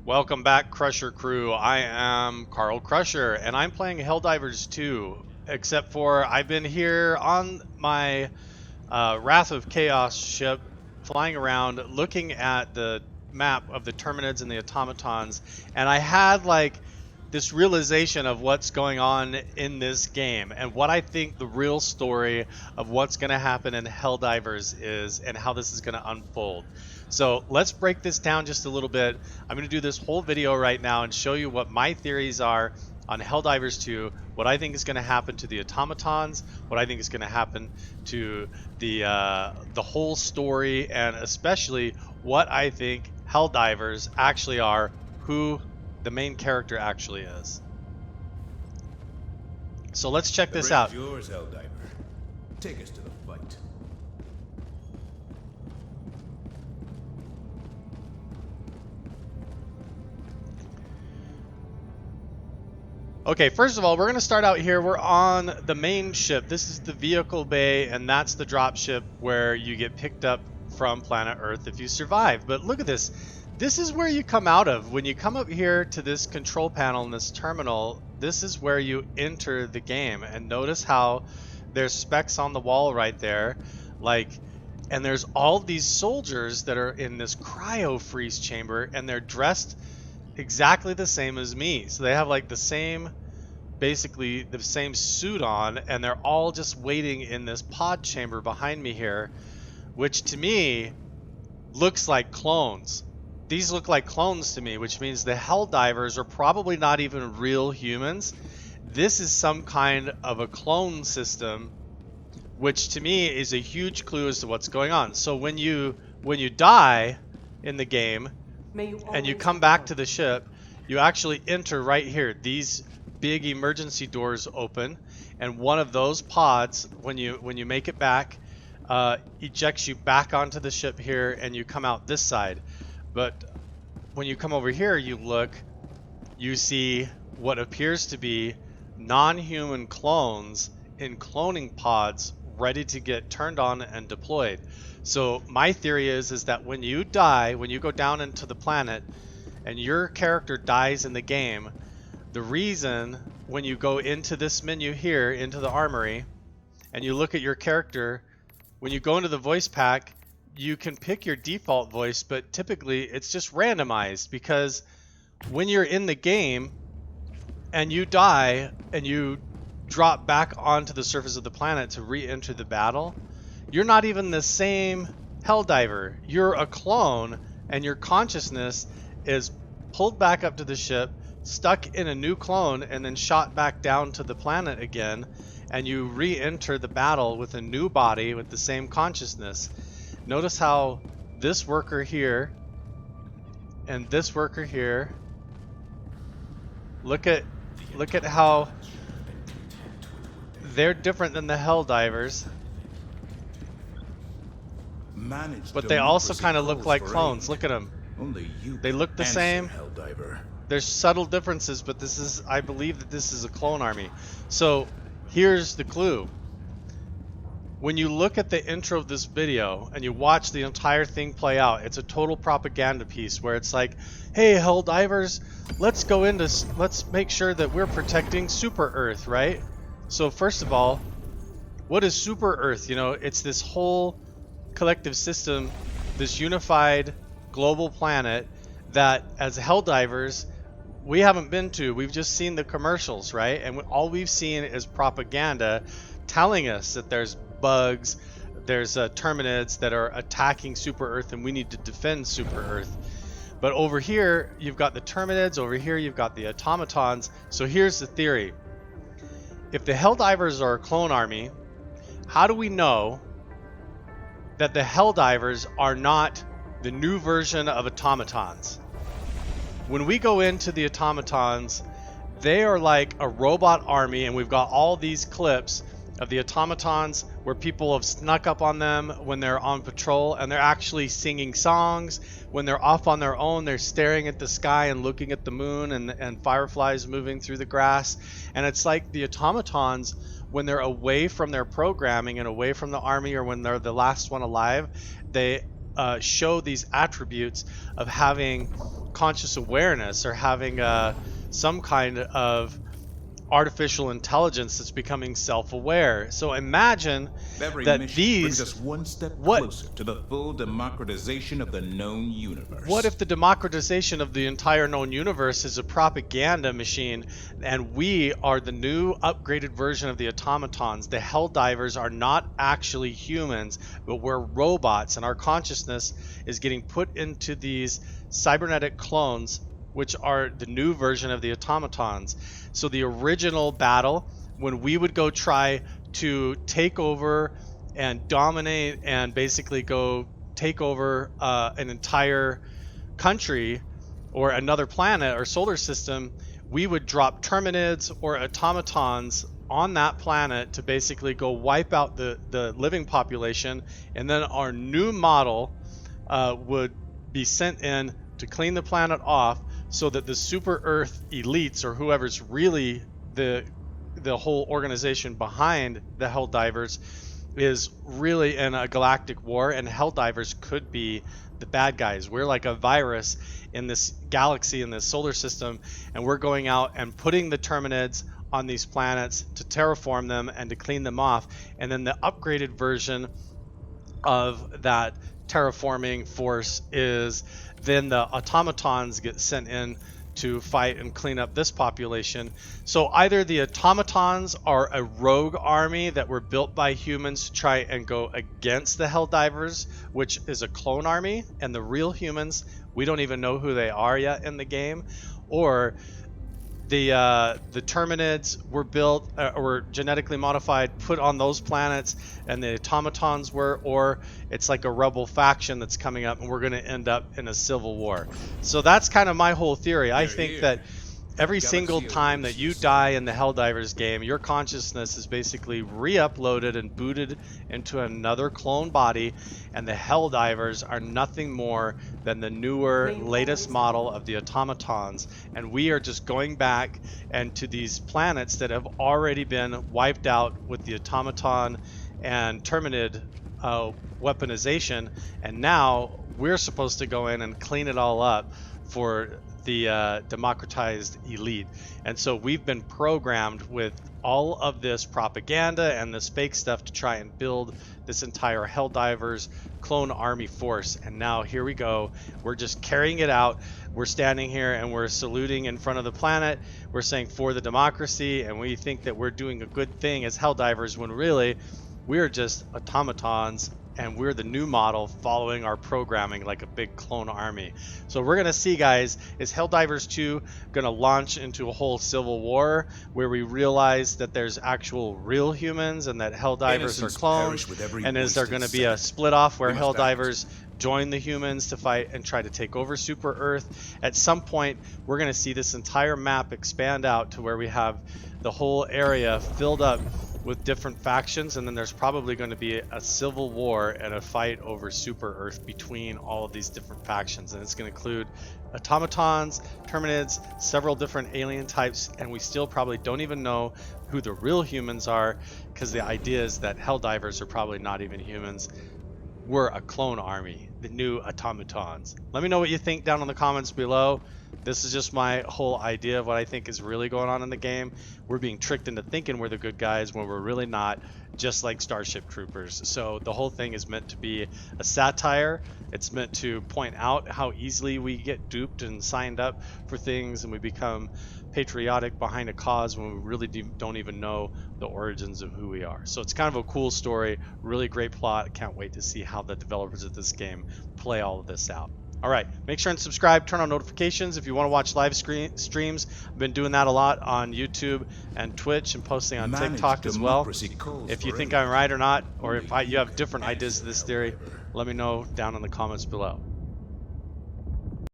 Welcome back, Crusher Crew. I am Carl Crusher, and I'm playing Helldivers 2, except for I've been here on my Wrath of Chaos ship, flying around, looking at the map of the Terminids and the Automatons, and I had like this realization of what's going on in this game and what I think the real story of what's going to happen in Helldivers is and how this is going to unfold. So let's break this down just a little bit. I'm going to do this whole video right now and show you what my theories are on Helldivers 2, what I think is going to happen to the automatons, what I think is going to happen to the whole story, and especially what I think Helldivers actually are, who the main character actually is. So let's check this out. The bridge is yours, Helldiver. Take us to the fight. Okay, first of all, we're going to start out here. We're on the main ship. This is the vehicle bay, and that's the drop ship where you get picked up from planet Earth if you survive. But look at this. This is where you come out of. When you come up here to this control panel in this terminal, this is where you enter the game. And notice how there's specs on the wall right there. And there's all these soldiers that are in this cryo freeze chamber, and they're dressed exactly the same as me. So they have like the same, basically the same suit on, and they're all just waiting in this pod chamber behind me here, which to me looks like clones. These look like clones to me, which means the Helldivers are probably not even real humans. This is some kind of a clone system, which to me is a huge clue as to what's going on. So when you die in the game and you come back to the ship, you actually enter right here. These big emergency doors open, and one of those pods, when you make it back, ejects you back onto the ship here, and you come out this side. But when you come over here, you look, you see what appears to be non-human clones in cloning pods ready to get turned on and deployed. So my theory is that when you die, when you go down into the planet and your character dies in the game, the reason when you go into this menu here, into the armory, and you look at your character, when you go into the voice pack, you can pick your default voice, but typically it's just randomized, because when you're in the game and you die and you drop back onto the surface of the planet to re-enter the battle, you're not even the same Helldiver. You're a clone, and your consciousness is pulled back up to the ship, stuck in a new clone, and then shot back down to the planet again, and you re-enter the battle with a new body with the same consciousness. Notice how this worker here and this worker here, look at how they're different than the Helldivers, but they also kind of look like clones. Look at them. Only you They look the same. Helldiver. There's subtle differences, but I believe that this is a clone army. So here's the clue. When you look at the intro of this video and you watch the entire thing play out, it's a total propaganda piece where it's like, hey, Helldivers, let's make sure that we're protecting Super Earth, right? So first of all, what is Super Earth? You know, it's this whole collective system, this unified global planet that as Helldivers we haven't been to. We've just seen the commercials, right? And all we've seen is propaganda telling us that there's bugs, there's Terminids that are attacking Super Earth, and we need to defend Super Earth. But over here you've got the Terminids, over here you've got the automatons. So here's the theory. If the Helldivers are a clone army, how do we know that the Helldivers are not the new version of automatons? When we go into the automatons, they are like a robot army, and we've got all these clips of the automatons where people have snuck up on them when they're on patrol, and they're actually singing songs. When they're off on their own, they're staring at the sky and looking at the moon, and fireflies moving through the grass. And it's like the automatons, when they're away from their programming and away from the army, or when they're the last one alive, they show these attributes of having conscious awareness or having some kind of artificial intelligence that's becoming self-aware. So imagine Every that mission brings these us one step what closer to the full democratization of the known what universe. if the democratization of the entire known universe is a propaganda machine and we are the new upgraded version of the automatons? The Helldivers are not actually humans, but we're robots, and our consciousness is getting put into these cybernetic clones, which are the new version of the automatons. So the original battle, when we would go try to take over and dominate and basically go take over an entire country or another planet or solar system, we would drop terminids or automatons on that planet to basically go wipe out the living population. And then our new model would be sent in to clean the planet off so that the super Earth elites or whoever's really the whole organization behind the Helldivers is really in a galactic war, and Helldivers could be the bad guys. We're like a virus in this galaxy, in this solar system, and we're going out and putting the Terminids on these planets to terraform them and to clean them off. And then the upgraded version of that terraforming force is then the automatons get sent in to fight and clean up this population. So either the automatons are a rogue army that were built by humans to try and go against the Helldivers, which is a clone army, and the real humans, we don't even know who they are yet in the game, or the Terminids were built or genetically modified, put on those planets, and the automatons were, or it's like a rebel faction that's coming up, and we're going to end up in a civil war. So that's kind of my whole theory. I They're think here. that every single Galaxy time that awaits you your die in signal. the Helldivers game, your consciousness is basically re-uploaded and booted into another clone body, and the Helldivers are nothing more than the newer, latest model of the automatons, and we are just going back and to these planets that have already been wiped out with the automaton and Terminid weaponization, and now we're supposed to go in and clean it all up for the democratized elite. And so we've been programmed with all of this propaganda and this fake stuff to try and build this entire Helldivers clone army force. And now here we go. We're just carrying it out. We're standing here and we're saluting in front of the planet. We're saying for the democracy, and we think that we're doing a good thing as Helldivers when really we're just automatons and we're the new model following our programming like a big clone army. So we're going to see, guys, is Helldivers 2 going to launch into a whole civil war where we realize that there's actual real humans and that Helldivers are Innocents clones? perish with every And is there wasted going to be a second. split off where We must act. Helldivers join the humans to fight and try to take over Super Earth? At some point, we're going to see this entire map expand out to where we have the whole area filled up with different factions, and then there's probably going to be a civil war and a fight over Super Earth between all of these different factions, and it's going to include automatons, terminids, several different alien types, and we still probably don't even know who the real humans are, because the idea is that Helldivers are probably not even humans. We're a clone army, the new automatons. Let me know what you think down in the comments below. This is just my whole idea of what I think is really going on in the game. We're being tricked into thinking we're the good guys when we're really not, just like Starship Troopers. So the whole thing is meant to be a satire. It's meant to point out how easily we get duped and signed up for things, and we become patriotic behind a cause when we really don't even know the origins of who we are. So it's kind of a cool story, really great plot. Can't wait to see how the developers of this game play all of this out. All right, make sure and subscribe, turn on notifications if you want to watch live streams. I've been doing that a lot on YouTube and Twitch and posting on Managed TikTok as well. democracy calls If you for think I'm everything. right or not, or Only if you you have can different ideas answer, to this theory, Helldiver. let me know down in the comments below.